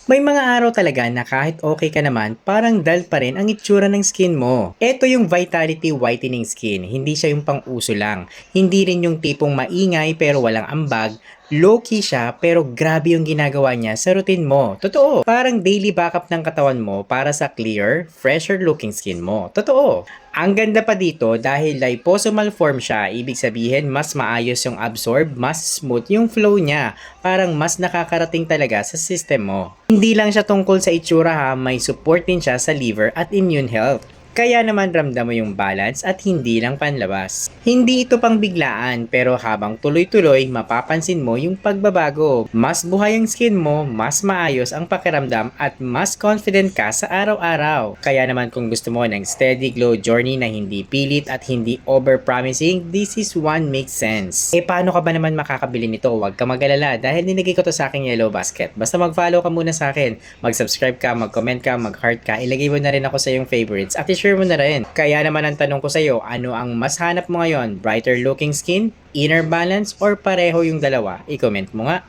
May mga araw talaga na kahit okay ka naman, parang dull pa rin ang itsura ng skin mo. Ito yung Vitality Whitening Skin. Hindi siya yung pang-uso lang. Hindi rin yung tipong maingay pero walang ambag. Low-key siya pero grabe yung ginagawa niya sa routine mo. Totoo. Parang daily backup ng katawan mo para sa clear, fresher looking skin mo. Totoo. Ang ganda pa dito dahil liposomal form siya, ibig sabihin mas maayos yung absorb, mas smooth yung flow niya. Parang mas nakakarating talaga sa system mo. Hindi lang siya tungkol sa itsura ha, may support din siya sa liver at immune health. Kaya naman ramdam mo yung balance at hindi lang panlabas. Hindi ito pang biglaan pero habang tuloy-tuloy mapapansin mo yung pagbabago. Mas buhay ang skin mo, mas maayos ang pakiramdam at mas confident ka sa araw-araw. Kaya naman kung gusto mo ng steady glow journey na hindi pilit at hindi over-promising, this is one makes sense. Paano ka ba naman makakabili nito? Huwag ka mag-alala dahil nilagay ko to sa aking yellow basket. Basta mag-follow ka muna sa akin, mag-subscribe ka, mag-comment ka, mag-heart ka, ilagay mo na rin ako sa iyong favorites at i-share mo na rin. Kaya naman ang tanong ko sa iyo, ano ang mas hanap mo ngayon? Brighter looking skin, inner balance, or pareho yung dalawa? I-comment mo nga.